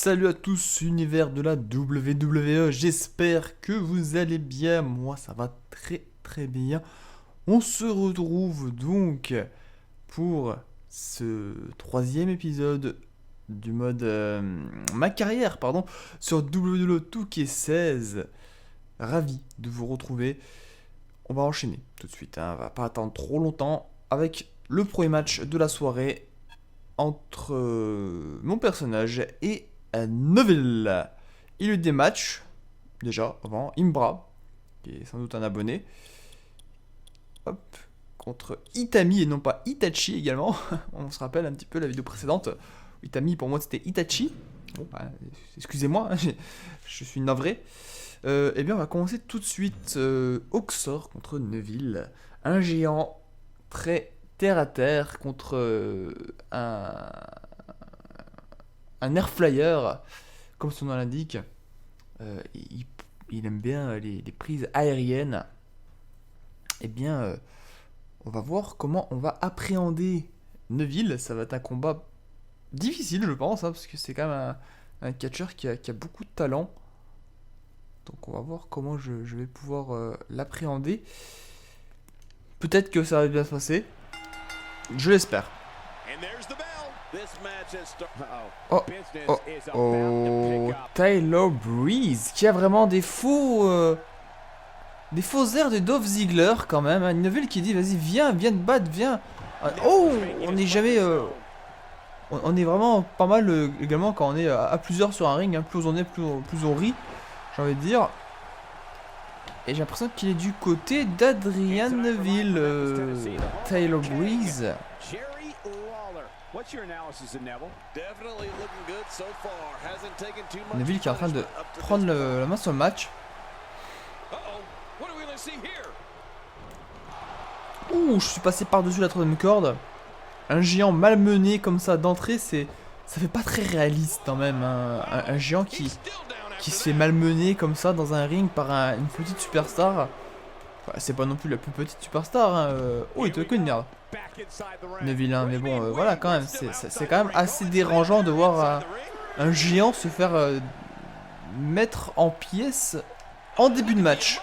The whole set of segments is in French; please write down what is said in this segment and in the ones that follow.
Salut à tous, univers de la WWE, j'espère que vous allez bien, moi ça va très bien. On se retrouve donc pour ce troisième épisode du mode ma carrière, pardon, sur WWE 2K16. Ravi de vous retrouver. On va enchaîner tout de suite, hein. On va pas attendre trop longtemps avec le premier match de la soirée entre mon personnage et Neville. Il y a eu des matchs, déjà, avant. Imbra, qui est sans doute un abonné. Hop, contre Itami et non pas Itachi également. On se rappelle un petit peu la vidéo précédente. Itami, pour moi, c'était Itachi. Bon, bah, excusez-moi, je suis navré. Eh bien, on va commencer tout de suite. Oxor contre Neville. Un géant très terre à terre contre un air flyer, comme son nom l'indique. Il aime bien les prises aériennes. Eh bien, on va voir comment on va appréhender Neville. Ça va être un combat difficile, je pense, hein, parce que c'est quand même un catcheur qui a beaucoup de talent. Donc on va voir comment je vais pouvoir l'appréhender. Peut-être que ça va bien se passer. Je l'espère. Oh, Tyler Breeze, qui a vraiment des faux airs de Dolph Ziggler quand même. Une nouvelle qui dit vas-y viens te battre, viens. Oh, on n'est jamais, on est vraiment pas mal également quand on est à plusieurs sur un ring. Hein. Plus on est, plus on rit, j'ai envie de dire. Et j'ai l'impression qu'il est du côté d'Adrian Neville, Tyler Breeze. Neville qui est en train de prendre la main sur le match. Ouh, je suis passé par-dessus la troisième corde. Un géant malmené comme ça d'entrée, ça fait pas très réaliste quand même. Hein. Un géant qui se fait malmener comme ça dans un ring par une petite superstar. Enfin, c'est pas non plus la plus petite superstar. Hein. Oh, il te que une merde. Neville, hein, mais bon, voilà quand même. C'est quand même assez dérangeant de voir un géant se faire mettre en pièces en début de match.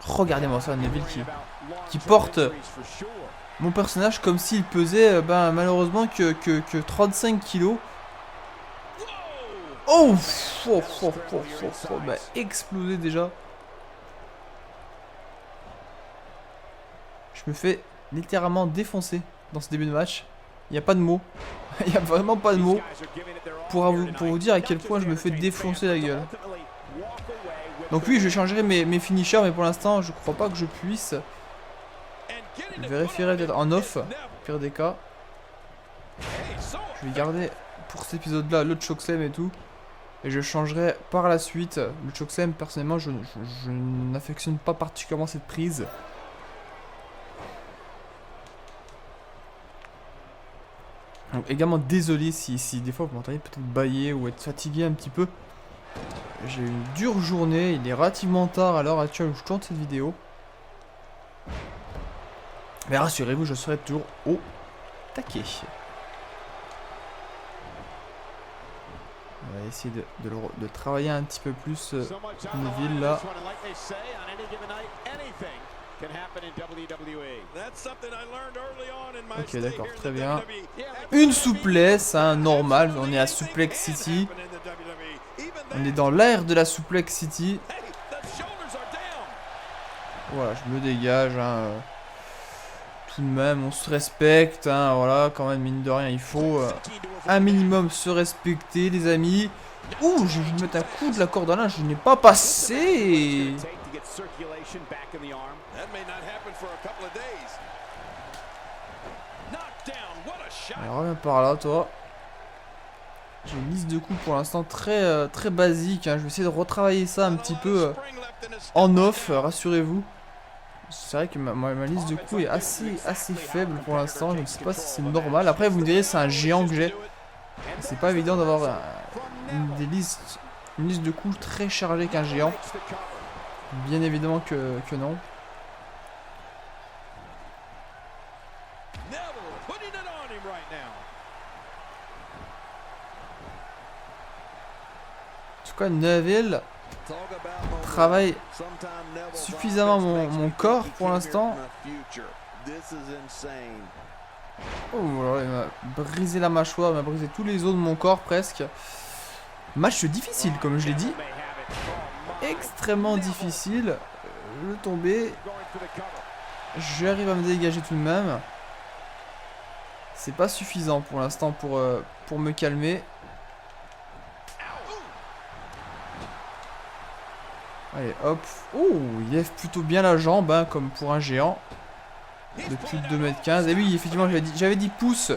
Regardez-moi ça, Neville qui porte mon personnage comme s'il pesait malheureusement que 35 kilos. Oh, bah, explosé déjà. Je me fais littéralement défoncer dans ce début de match. Il n'y a pas de mots. Il n'y a vraiment pas de mots pour vous dire à quel point je me fais défoncer la gueule. Donc oui, je changerai mes finishers, mais pour l'instant, je crois pas que je puisse. Je vérifierai peut-être en off, pire des cas. Je vais garder pour cet épisode-là le chokeslam et tout. Et je changerai par la suite. Le chokeslam, personnellement, je n'affectionne pas particulièrement cette prise. Donc également désolé si des fois vous m'entendez peut-être bailler ou être fatigué un petit peu. J'ai eu une dure journée, il est relativement tard à l'heure actuelle où je tourne cette vidéo. Mais rassurez-vous, je serai toujours au taquet. On va essayer de travailler un petit peu plus Neville là. Ok, d'accord, très bien. Une souplesse, hein, normal, on est à Suplex City. On est dans l'ère de la Suplex City. Voilà, je me dégage. Hein. Tout de même, on se respecte. Hein, voilà, quand même, mine de rien, il faut un minimum se respecter, les amis. Ouh, j'ai dû mettre un coup de la corde à linge, je n'ai pas passé. Alors, reviens par là, toi. J'ai une liste de coups pour l'instant très basique. Hein. Je vais essayer de retravailler ça un petit peu en off, rassurez-vous. C'est vrai que ma liste de coups est assez faible pour l'instant. Je ne sais pas si c'est normal. Après, vous me direz, c'est un géant que j'ai. C'est pas évident d'avoir une liste de coups très chargée qu'un géant. Bien évidemment que non. tout cas, Neville travaille suffisamment mon corps pour l'instant. Oh, alors, il m'a brisé la mâchoire, il m'a brisé tous les os de mon corps presque. Match difficile, comme je l'ai dit. Extrêmement difficile. Le tomber. J'arrive à me dégager tout de même. C'est pas suffisant pour l'instant pour me calmer. Allez, hop. Oh, il lève plutôt bien la jambe, hein, comme pour un géant. De plus de 2,15 m. Et oui, effectivement, j'avais dit pouces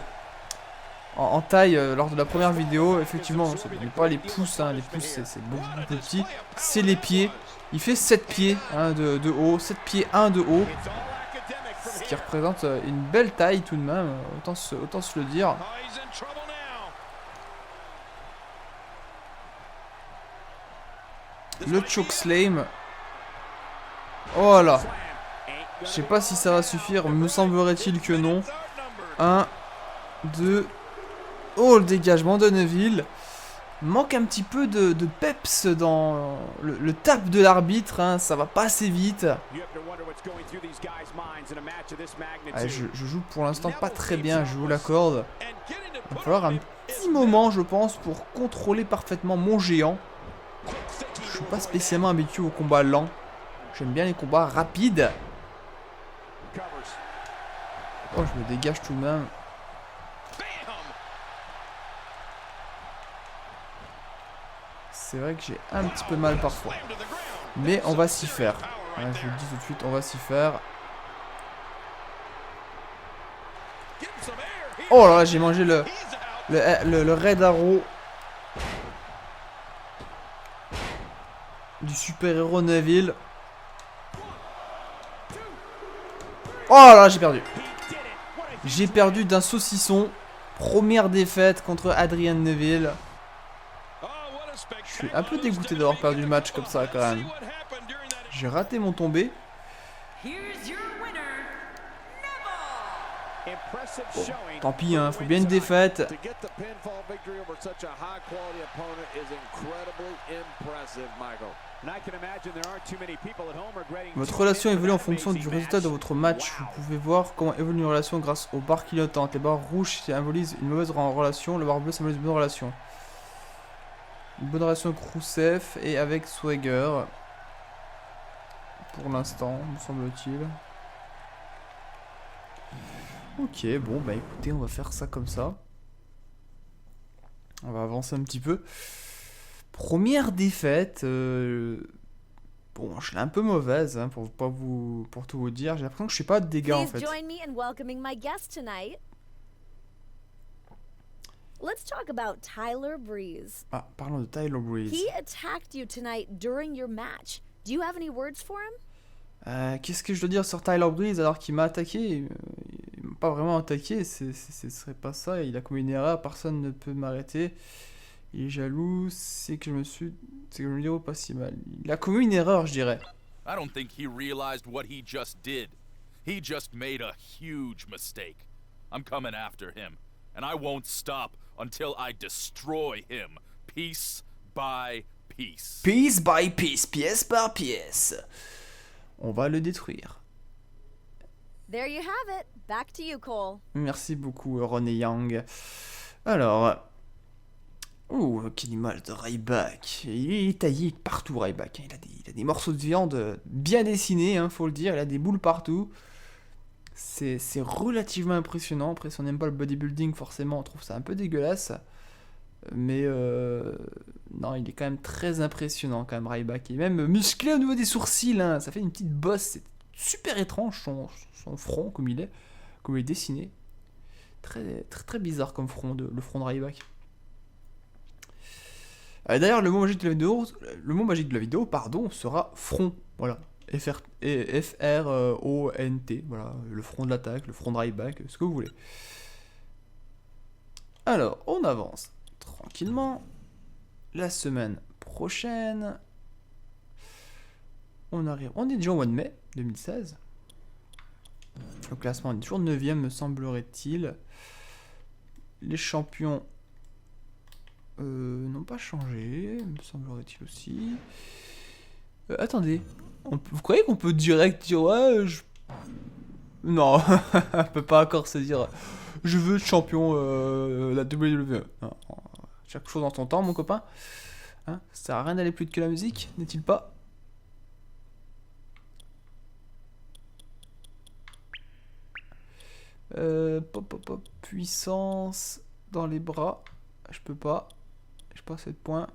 en taille lors de la première vidéo. Effectivement, ce n'est pas les pouces, hein, les pouces c'est beaucoup plus petit. C'est les pieds. Il fait 7 pieds hein, de haut, 7 pieds 1 de haut. Ce qui représente une belle taille tout de même, autant se le dire. Le chokeslam. Oh là. Je sais pas si ça va suffire, me semblerait-il que non. 1, 2. Oh, le dégagement de Neville. Manque un petit peu de peps dans le tap de l'arbitre, hein, ça va pas assez vite. Allez, je joue pour l'instant pas très bien, je vous l'accorde. Il va falloir un petit moment, je pense, pour contrôler parfaitement mon géant. Je suis pas spécialement habitué aux combats lents. J'aime bien les combats rapides. Oh, je me dégage tout de même. C'est vrai que j'ai un petit peu mal parfois. Mais on va s'y faire. Voilà, je vous le dis tout de suite, on va s'y faire. Oh là là, j'ai mangé le Red Arrow du super-héros Neville. Oh là là, j'ai perdu. J'ai perdu d'un saucisson. Première défaite contre Adrian Neville. Je suis un peu dégoûté d'avoir perdu le match comme ça quand même. J'ai raté mon tombé. Bon, tant pis, hein, faut bien une défaite. Votre relation évolue en fonction du résultat de votre match. Vous pouvez voir comment évolue une relation grâce aux barres clignotantes. Les barres rouges symbolisent une mauvaise relation, le barre bleu symbolise une bonne relation. Une bonne relation avec Rousseff et avec Swagger. Pour l'instant, me semble-t-il. Ok, bon, bah écoutez, on va faire ça comme ça. On va avancer un petit peu. Première défaite. Bon, je l'ai un peu mauvaise, hein, pour tout vous dire. J'ai l'impression que je suis pas de dégâts en fait. Let's talk about Tyler Breeze. Ah, parlons de Tyler Breeze. He attacked you tonight during your match. Do you have any words for him? Qu'est-ce que je dois dire sur Tyler Breeze alors qu'il m'a attaqué? Il m'a pas vraiment attaqué, ce serait pas ça. Il a commis une erreur, personne ne peut m'arrêter. Il est jaloux, c'est que je me dis pas si mal. Il a commis une erreur, je dirais. I don't think he realized what he just did. He just made a huge mistake. I'm coming after him, and I won't stop until I destroy him, piece by piece. Piece by piece, pièce par pièce. On va le détruire. There you have it. Back to you, Cole. Merci beaucoup, Ronnie Young. Alors... Oh, quelle image de Ryback. Il est taillé partout, Ryback. Il a des morceaux de viande bien dessinés, hein, faut le dire. Il a des boules partout. C'est relativement impressionnant. Après, si on n'aime pas le bodybuilding, forcément, on trouve ça un peu dégueulasse. Mais non, il est quand même très impressionnant, quand même, Ryback. Il est même musclé au niveau des sourcils. Hein. Ça fait une petite bosse. C'est super étrange, son front, comme il est dessiné. Très, très, très bizarre comme front, le front de Ryback. D'ailleurs, le mot magique de la vidéo, pardon, sera front. Voilà. F-R-O-N-T. Voilà. Le front de l'attaque, le front de Ryback, ce que vous voulez. Alors, on avance tranquillement. La semaine prochaine, on est déjà au mois de mai 2016. Le classement est toujours 9ème, me semblerait-il. Les champions... non, n'ont pas changé, me semblerait-il aussi. Attendez, vous croyez qu'on peut direct dire ouais, non, on peut pas encore se dire je veux être champion la WWE. Non, chaque chose en son temps, mon copain. Hein, ça sert à rien d'aller plus vite que la musique, n'est-il pas? Puissance dans les bras. Je peux pas. J'ai pas assez de points.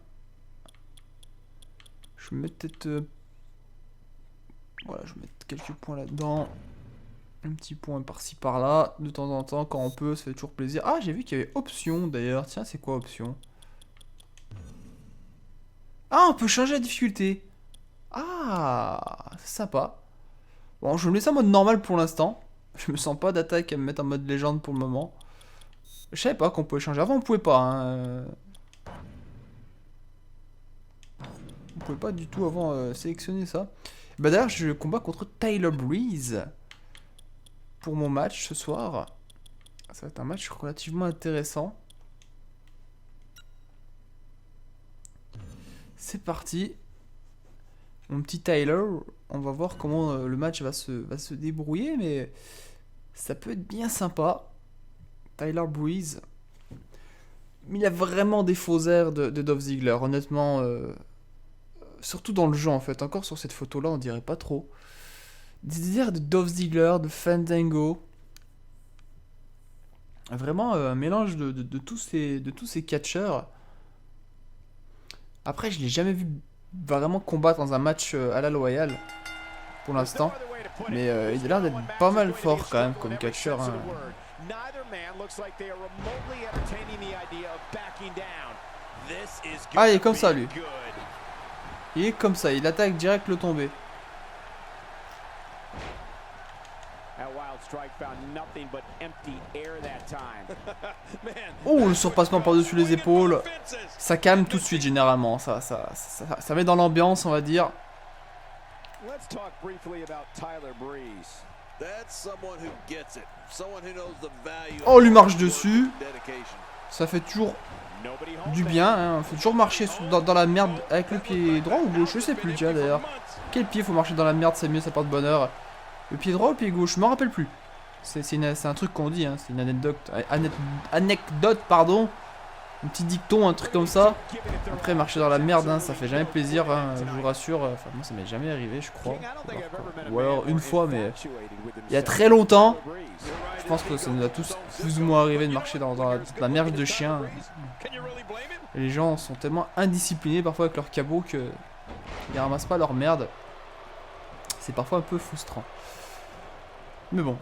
Je vais mettre peut-être. Voilà, je vais mettre quelques points là-dedans. Un petit point par-ci par-là. De temps en temps, quand on peut, ça fait toujours plaisir. Ah, j'ai vu qu'il y avait option d'ailleurs. Tiens, c'est quoi option? Ah, on peut changer la difficulté. Ah, c'est sympa. Bon, je vais me laisser en mode normal pour l'instant. Je me sens pas d'attaque à me mettre en mode légende pour le moment. Je savais pas qu'on pouvait changer. Avant, on pouvait pas. Hein. On pouvait pas du tout avant sélectionner ça. Bah d'ailleurs, je combats contre Tyler Breeze pour mon match ce soir. Ça va être un match relativement intéressant. C'est parti. Mon petit Tyler, on va voir comment le match va se débrouiller, mais ça peut être bien sympa. Tyler Breeze. Mais il a vraiment des faux airs de Dolph Ziggler, honnêtement. Surtout dans le jeu en fait. Encore sur cette photo là, on dirait pas trop. Des airs de Dolph Ziggler, de Fandango. Vraiment un mélange de tous ces catcheurs. Après, je l'ai jamais vu vraiment combattre dans un match à la loyale pour l'instant. Mais il a l'air d'être pas mal fort quand même comme catcheur. Hein. Ah, il est comme ça lui. Il est comme ça, il attaque direct le tombé. Oh, le surpassement par-dessus les épaules. Ça calme tout de suite généralement. Ça met dans l'ambiance, on va dire. Oh, on lui marche dessus. Ça fait toujours du bien. Hein. On fait toujours marcher dans la merde avec le pied droit ou gauche. Je sais plus déjà d'ailleurs. Quel pied faut marcher dans la merde, c'est mieux, ça porte bonheur. Le pied droit ou le pied gauche, je me rappelle plus. C'est un truc qu'on dit, hein. C'est une anecdote, pardon. Un petit dicton, un truc comme ça. Après, marcher dans la merde, hein, ça fait jamais plaisir, hein, je vous rassure. Enfin, moi, ça m'est jamais arrivé, je crois. Ou alors une fois, mais il y a très longtemps. Je pense que ça nous a tous plus ou moins arrivé de marcher dans la merde de chien. Et les gens sont tellement indisciplinés parfois avec leurs cabots qu'ils ramassent pas leur merde. C'est parfois un peu frustrant. Mais bon.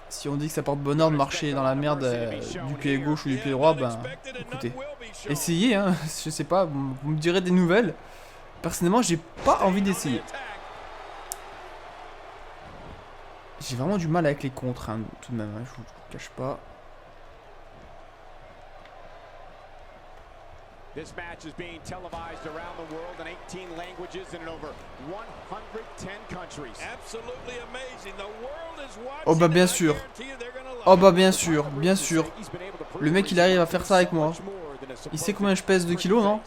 Si on dit que ça porte bonheur de marcher dans la merde du pied gauche ou du pied droit, ben écoutez, essayez, hein, je sais pas, vous me direz des nouvelles. Personnellement, j'ai pas envie d'essayer. J'ai vraiment du mal avec les contres, hein, tout de même, hein, je vous cache pas. This match is being televised around the world in 18 languages and in over 110 countries. Absolutely amazing. The world is watching. Oh bah bien sûr. Oh bah bien sûr, bien sûr. Le mec il arrive à faire ça avec moi. Il sait combien je pèse de kilos, non?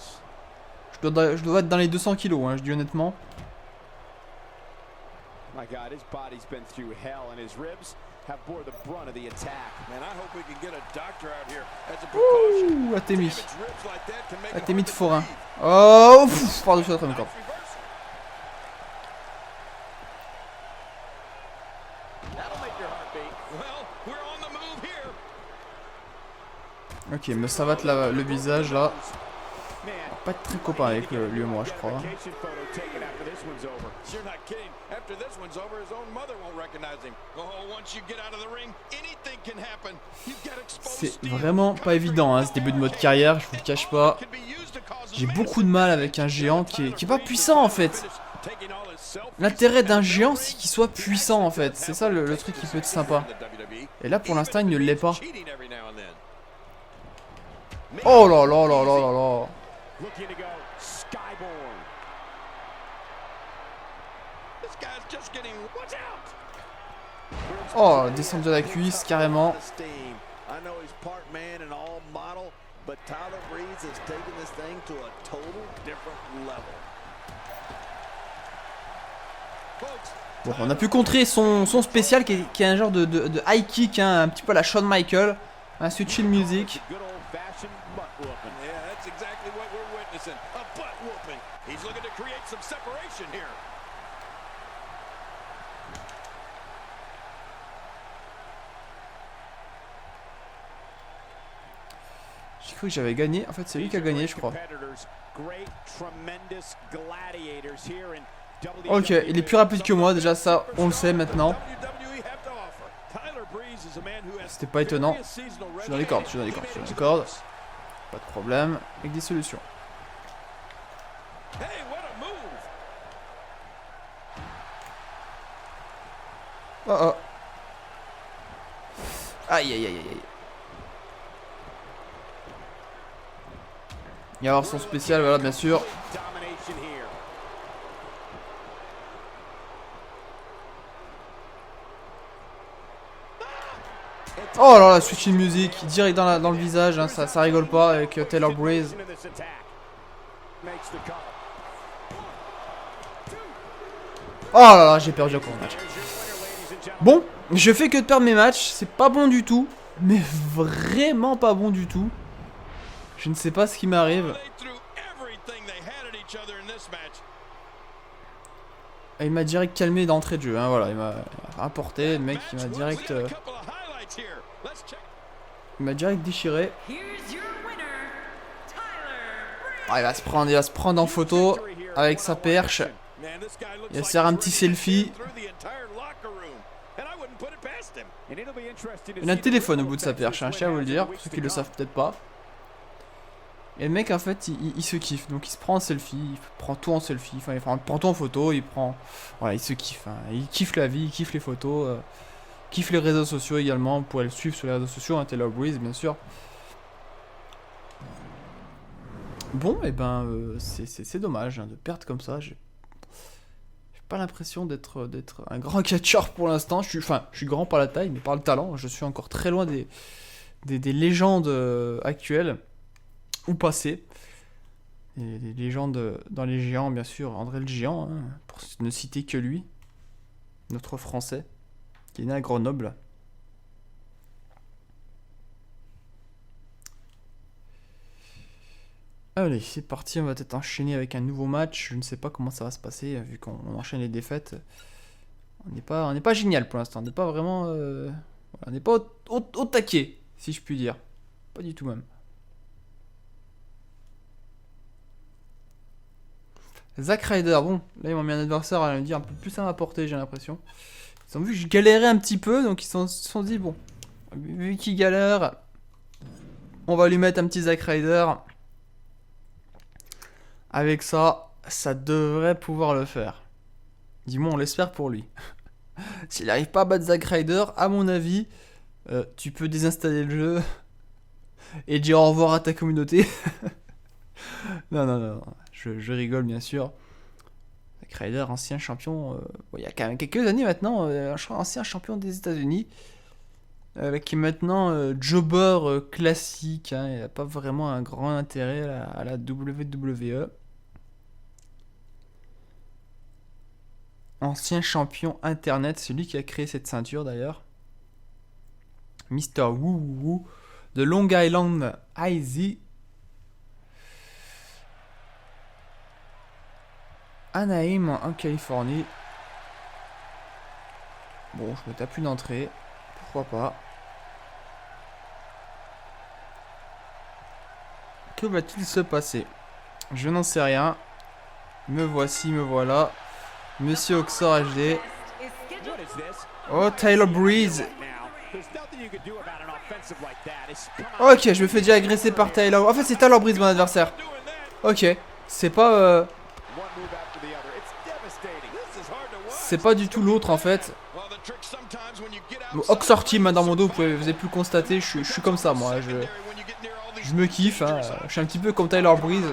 Je dois être dans les 200 kilos, hein, je dis honnêtement. My God, his body's been through hell and his ribs have bore the brunt of the attack. Man, I hope we can get a doctor out here as a precaution. Ouh, Atémi de forain. Oh, par-dessus la trame encore. Ok, me savate le visage là. On va pas être très copain avec lui et moi, je crois. C'est vraiment pas évident, hein, ce début de mode carrière, je vous le cache pas. J'ai beaucoup de mal avec un géant qui est pas puissant en fait. L'intérêt d'un géant, c'est qu'il soit puissant en fait. C'est ça le truc qui peut être sympa. Et là pour l'instant, il ne l'est pas. Oh là là là là là là. Oh, descente de la cuisse, carrément. but Tyler Breeze has taken this thing to a total different level. Bon, on a pu contrer son spécial qui est un genre de high kick, hein, un petit peu à la Shawn Michael. Un suite chill music. J'ai cru que j'avais gagné. En fait, c'est lui qui a gagné, je crois. Ok, il est plus rapide que moi. Déjà, ça, on le sait maintenant. C'était pas étonnant. Je suis dans les cordes, je suis dans les cordes, je suis dans les cordes. Pas de problème. Avec des solutions. Oh oh. Aïe aïe aïe aïe. Il va y avoir son spécial, voilà, bien sûr. Oh là là, switching music, direct dans le visage, hein, ça rigole pas avec Tyler Breeze. Oh là là, j'ai perdu encore un match. Bon, je fais que de perdre mes matchs, c'est pas bon du tout, mais vraiment pas bon du tout. Je ne sais pas ce qui m'arrive. Il m'a direct calmé d'entrée de jeu, hein, voilà, il m'a apporté, le mec il m'a direct... il m'a direct déchiré. Ah, il va se prendre en photo avec sa perche. Il va se faire un petit selfie. Il a un téléphone au bout de sa perche, hein, je tiens à vous le dire, pour ceux qui le savent peut-être pas. Et le mec en fait il se kiffe, donc il se prend en selfie, il prend tout en selfie, enfin il prend tout en photo, il prend... Voilà, il se kiffe, hein. Il kiffe la vie, il kiffe les photos, kiffe les réseaux sociaux également, vous pourrez le suivre sur les réseaux sociaux, hein, Tyler Breeze bien sûr. Bon, et ben c'est dommage hein, de perdre comme ça, j'ai pas l'impression d'être un grand catcheur pour l'instant, je suis grand par la taille, mais par le talent, je suis encore très loin des légendes actuelles. Ou passé. Et les légendes dans les géants, bien sûr, André le Géant, hein, pour ne citer que lui, notre français, qui est né à Grenoble. Allez, c'est parti, on va peut-être enchaîner avec un nouveau match. Je ne sais pas comment ça va se passer, vu qu'on enchaîne les défaites. On n'est pas génial pour l'instant, on n'est pas vraiment... on n'est pas au taquet, si je puis dire. Pas du tout même. Zack Ryder, bon, là ils m'ont mis un adversaire à me dire un peu plus à m'apporter, j'ai l'impression. Ils ont vu que je galérais un petit peu, donc ils se sont dit, bon, vu qu'il galère, on va lui mettre un petit Zack Ryder. Avec ça, ça devrait pouvoir le faire. Dis-moi, on l'espère pour lui. S'il n'arrive pas à battre Zack Ryder, à mon avis, tu peux désinstaller le jeu et dire au revoir à ta communauté. Non. Je rigole bien sûr. Zack Ryder, ancien champion, il y a quand même quelques années maintenant, ancien champion des États-Unis, qui est maintenant jobber classique, hein, il n'a pas vraiment un grand intérêt à la WWE. Ancien champion internet, c'est lui qui a créé cette ceinture d'ailleurs. Mr. Woo Woo de Long Island IZ. Anaheim en Californie. Bon, je me tape une entrée. Pourquoi pas. Que va-t-il se passer? Je n'en sais rien. Me voici, me voilà. Monsieur Oxor HD. Oh, Tyler Breeze. Ok, je me fais déjà agresser par Tyler. En fait, c'est Tyler Breeze mon adversaire. Ok, c'est pas... C'est pas du tout l'autre en fait. Oxor Team dans mon dos, vous avez pu le constater, je suis comme ça moi. Je me kiffe, hein. Je suis un petit peu comme Tyler Breeze.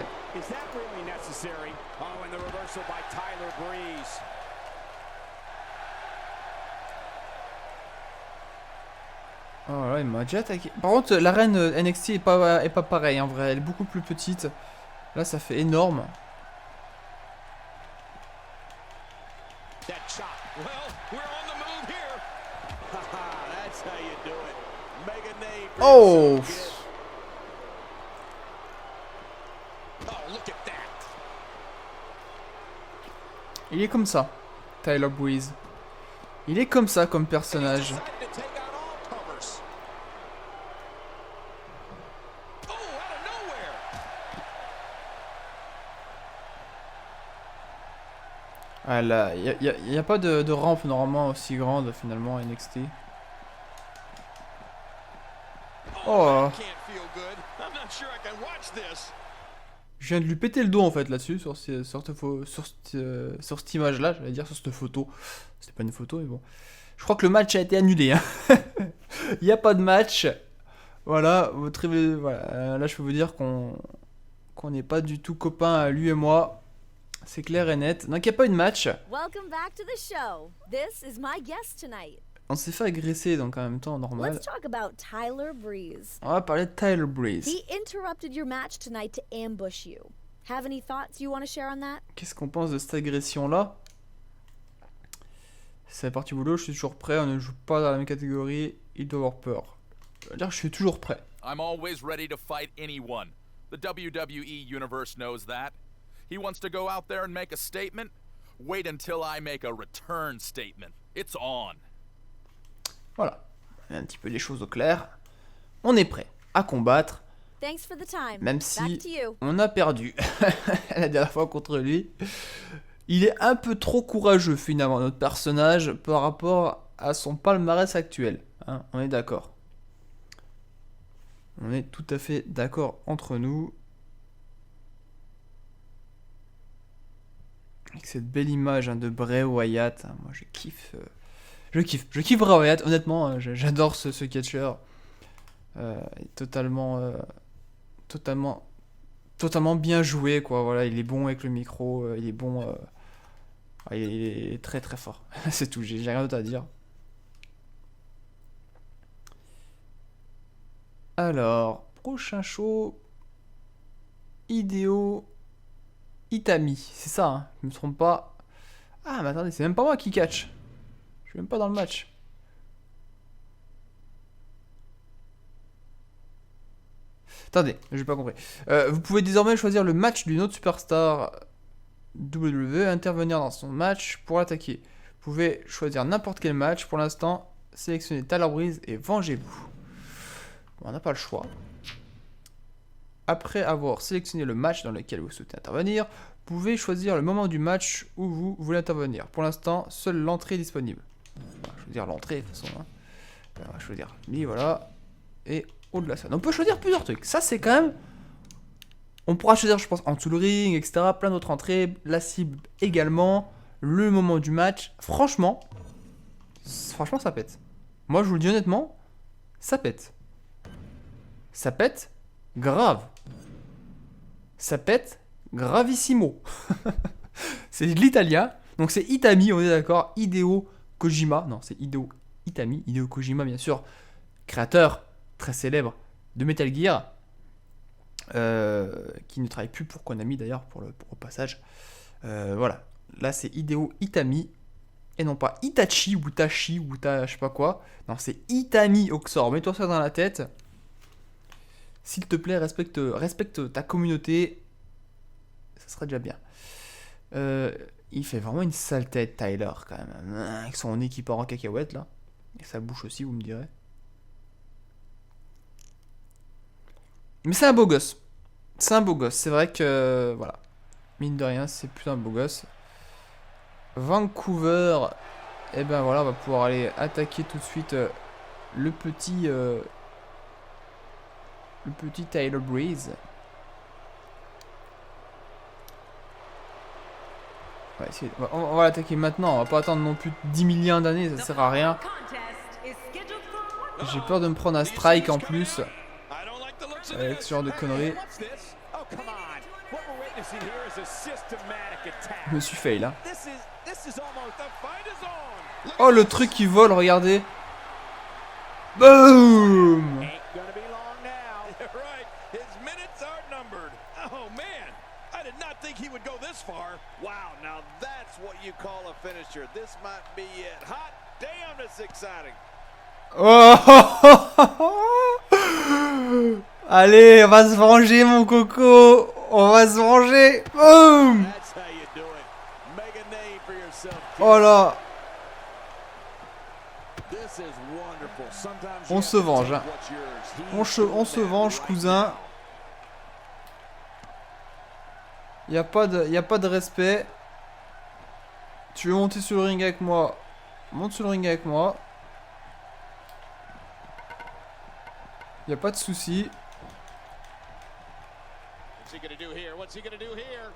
Oh là, il m'a déjà attaqué. Par contre, l'arène NXT est pas pareille en vrai. Elle est beaucoup plus petite. Là, ça fait énorme. That chop. Well, we're on the move here. That's how you do it. Mega name for Oh! yourself, kid. Oh, look at that. Il est comme ça, Tyler Breeze. Il est comme ça comme personnage. Decided to take out all comers. Oh, out of nowhere. Ah là, y a pas de rampe normalement aussi grande finalement à NXT. Oh, Can't feel good. I'm not sure I can watch this. je viens de lui péter le dos en fait là-dessus, sur cette image-là, j'allais dire sur cette photo. C'était pas une photo mais bon. Je crois que le match a été annulé. Hein. Il n'y a pas de match. Voilà, voilà. Là je peux vous dire qu'on n'est pas du tout copains, lui et moi. C'est clair et net. Donc il n'y a pas eu de match. Welcome back to the show. This is my guest tonight. On s'est fait agresser donc en même temps normal. Let's talk about Tyler Breeze. On va parler de Tyler Breeze. He interrupted your match tonight to ambush you. Have any thoughts you want to share on that? Qu'est-ce qu'on pense de cette agression-là? C'est parti boulot, je suis toujours prêt, on ne joue pas dans la même catégorie, il doit avoir peur. Je veux dire, je suis toujours prêt. I'm always ready to fight anyone. The WWE Universe knows that. He wants to go out there and make a statement? Wait until I make a return statement. It's on. Voilà, un petit peu les choses au clair. On est prêt à combattre, Thanks for the time. même Back si to you. on a perdu la dernière fois contre lui. Il est un peu trop courageux finalement, notre personnage, par rapport à son palmarès actuel. Hein, on est d'accord. On est tout à fait d'accord entre nous. Avec cette belle image hein, de Bray Wyatt. Hein, moi je kiffe. Je kiffe Bray Wyatt, honnêtement. Hein, j'adore ce catcheur. Totalement bien joué quoi. Voilà, il est bon avec le micro. Il est bon. Il est très très fort. C'est tout, j'ai rien d'autre à dire. Alors, prochain show. Hideo Itami. C'est ça, hein, je me trompe pas. Ah, mais attendez, c'est même pas moi qui catch. Je suis même pas dans le match. Attendez, j'ai pas compris. Vous pouvez désormais choisir le match d'une autre superstar WWE, intervenir dans son match pour l'attaquer. Vous pouvez choisir n'importe quel match. Pour l'instant, sélectionnez Tyler Breeze et vengez-vous. Bon, on n'a pas le choix. Après avoir sélectionné le match dans lequel vous souhaitez intervenir, vous pouvez choisir le moment du match où vous voulez intervenir. Pour l'instant, seule l'entrée est disponible. Voilà, je veux dire l'entrée de toute façon. Hein. Alors, je veux dire lui, voilà. Et au-delà de ça. Donc, on peut choisir plusieurs trucs. Ça, c'est quand même... On pourra choisir, je pense, en dessous le ring, etc. Plein d'autres entrées. La cible également. Le moment du match. Franchement, ça pète. Moi, je vous le dis honnêtement, ça pète. Ça pète grave. Ça pète gravissimo. C'est de l'italien. Donc, c'est Itami, on est d'accord. Hideo Kojima. Non, c'est Hideo Itami. Hideo Kojima, bien sûr. Créateur très célèbre de Metal Gear. Qui ne travaille plus pour Konami d'ailleurs pour le passage. Voilà, là c'est Hideo Itami et non pas Itachi ou Tachi ou je sais pas quoi. Non, c'est Itami Oxor. Mets-toi ça dans la tête. S'il te plaît, respecte ta communauté. Ça serait déjà bien. Il fait vraiment une sale tête, Tyler, quand même. Avec son équipe en cacahuète là. Et sa bouche aussi, vous me direz. Mais c'est un beau gosse. C'est un beau gosse. C'est vrai que, voilà. Mine de rien, c'est plutôt un beau gosse. Vancouver. Et ben voilà, on va pouvoir aller attaquer tout de suite le petit Tyler Breeze. On va l'attaquer maintenant. On va pas attendre non plus 10 millions d'années. Ça sert à rien. J'ai peur de me prendre un strike en plus. Avec ce genre de conneries. Je me suis fail hein. Oh le truc qui vole, regardez. Boom! Ain't gonna be long now. Right. His minutes are numbered. Oh, man. I did not think he would go this far. Wow, now that's what you call a finisher. This might be it. Hot damn, it's exciting. Oh! Allez, on va se venger, mon coco. On va se venger. Boom! That's how you do it. Make a name for yourself. kid. Oh là. This is wonderful. Sometimes On you se have to venge, take hein. what's yours. He's On doing se that venge, right cousin. now. Y a pas de respect. Tu veux monter sur le ring avec moi? Monte sur le ring avec moi. Y a pas de souci. What's he gonna do here? What's he gonna do here?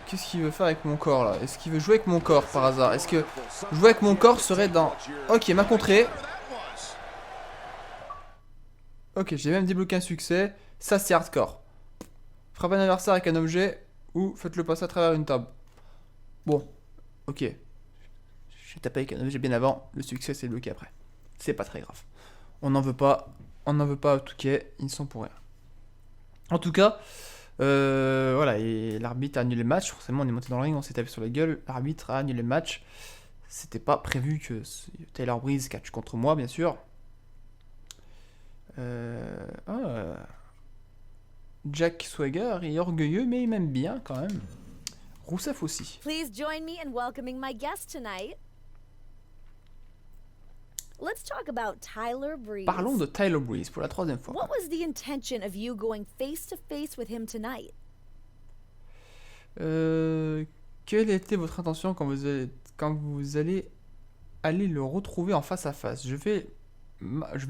Qu'est-ce qu'il veut faire avec mon corps là? Est-ce qu'il veut jouer avec mon corps par hasard? Est-ce que jouer avec mon corps serait dans... Ok, m'a contré. Ok, j'ai même débloqué un succès. Ça c'est hardcore. Frappe un adversaire avec un objet ou faites-le passer à travers une table. Bon, ok. J'ai tapé avec un objet bien avant. Le succès c'est bloqué après. C'est pas très grave. On n'en veut pas. On n'en veut pas à Touquet. Ils ne sont pour rien. En tout cas, voilà. Et l'arbitre a annulé le match. Forcément, on est monté dans le ring, on s'est tapé sur la gueule. L'arbitre a annulé le match. C'était pas prévu que Tyler Breeze catch contre moi, bien sûr. Jack Swagger est orgueilleux, mais il m'aime bien quand même. Rousseff aussi. Please join me in welcoming my guest tonight. Let's talk about Tyler Breeze. Parlons de Tyler Breeze pour la troisième fois. What was the intention of you going face to face with him tonight? Quelle était votre intention quand vous allez aller le retrouver en face à face? Je vais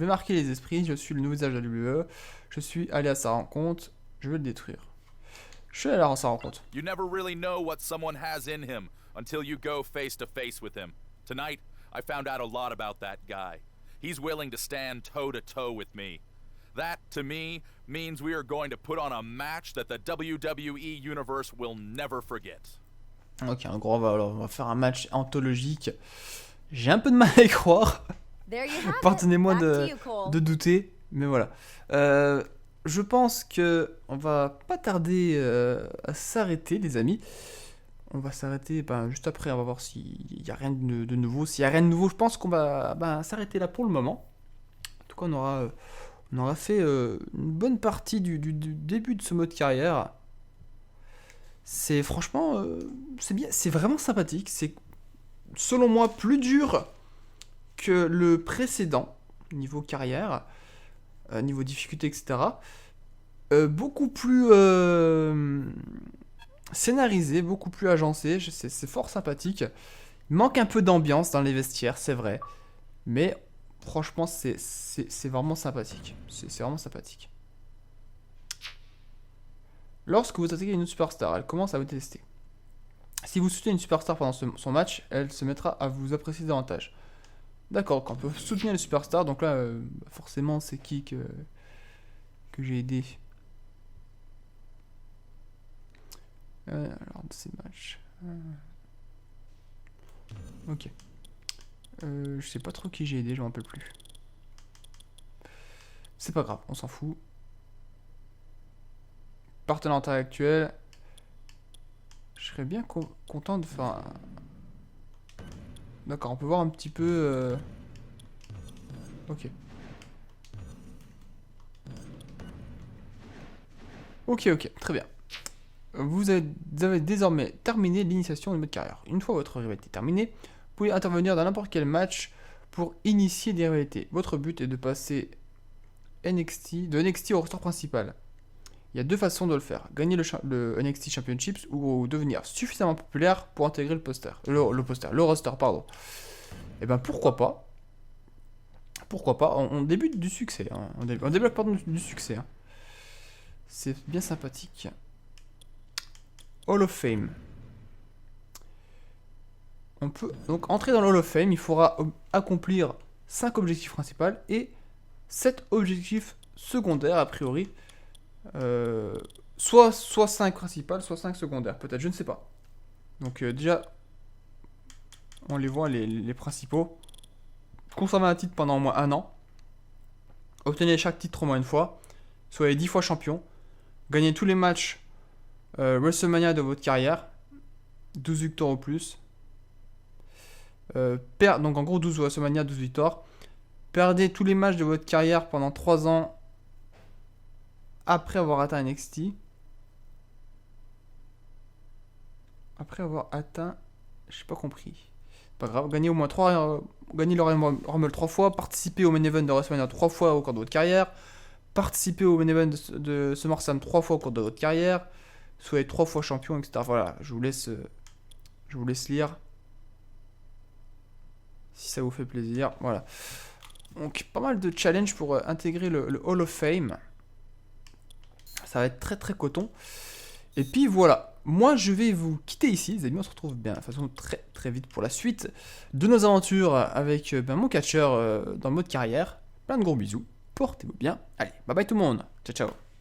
marquer les esprits. Je suis le nouveau visage de la WWE. Je suis allé à sa rencontre. Je veux le détruire. Je suis allé à sa rencontre. You never really know what someone has in him until you go face to face with him. Tonight, I found out a lot about that guy. He's willing to stand toe-to-toe with me. That, to me, means we are going to put on a match that the WWE Universe will never forget. Ok, en gros, on va faire un match anthologique. J'ai un peu de mal à y croire. There you have it. Pardonnez-moi Back to you, Cole. de douter, mais voilà. Je pense que on va pas tarder à s'arrêter, les amis. On va s'arrêter juste après, on va voir s'il y a rien de nouveau. S'il y a rien de nouveau, je pense qu'on va s'arrêter là pour le moment. En tout cas, on aura fait une bonne partie du début de ce mode carrière. C'est franchement, c'est bien, c'est vraiment sympathique. C'est selon moi plus dur que le précédent niveau carrière, niveau difficulté, etc. Beaucoup plus scénarisé, beaucoup plus agencé. C'est fort sympathique. Il manque un peu d'ambiance dans les vestiaires, c'est vrai, mais franchement, c'est vraiment sympathique. C'est vraiment sympathique. Lorsque vous attaquez une superstar, elle commence à vous détester. Si vous soutenez une superstar pendant son match, elle se mettra à vous apprécier davantage. D'accord, quand on peut soutenir les superstars, donc là, forcément, c'est qui que j'ai aidé. Alors, de ces matchs. Ok. Je sais pas trop qui j'ai aidé, je m'en rappelle plus. C'est pas grave, on s'en fout. Partenaire actuel. Je serais bien content de faire un... D'accord, on peut voir un petit peu... Ok. Ok, très bien. Vous avez désormais terminé l'initiation de mode carrière. Une fois votre rivalité terminée, vous pouvez intervenir dans n'importe quel match pour initier des rivalités. Votre but est de passer de NXT au roster principal. Il y a deux façons de le faire. Gagner le NXT Championships ou devenir suffisamment populaire pour intégrer le roster, pardon. Et ben pourquoi pas. Pourquoi pas. On débute du succès. Hein. On débloque du succès. Hein. C'est bien sympathique. Hall of Fame. On peut donc entrer dans le Hall of Fame. Il faudra accomplir 5 objectifs principaux et 7 objectifs secondaires a priori. Soit 5 principales, soit 5 secondaires, peut-être, je ne sais pas. Donc déjà, on les voit les principaux. conserver un titre pendant au moins 1 an, obtenir chaque titre au moins une fois, soyez 10 fois champion, gagnez tous les matchs WrestleMania de votre carrière, 12 victoires au plus, donc en gros 12 WrestleMania, 12 victoires, perdez tous les matchs de votre carrière pendant 3 ans après avoir atteint NXT. Après avoir atteint... J'ai pas compris. Pas grave, gagnez au moins 3... gagnez le Royal Rumble 3 fois, participez au main event de WrestleMania 3 fois au cours de votre carrière, participez au main event de SummerSlam 3 fois au cours de votre carrière, soyez 3 fois champion, etc. Voilà, je vous laisse lire. Si ça vous fait plaisir, voilà. Donc, pas mal de challenges pour intégrer le Hall of Fame. Ça va être très très coton. Et puis voilà, moi je vais vous quitter ici, les amis, on se retrouve bien de façon très très vite pour la suite de nos aventures avec mon catcheur dans le mode carrière. Plein de gros bisous, portez-vous bien, allez, bye bye tout le monde, ciao ciao.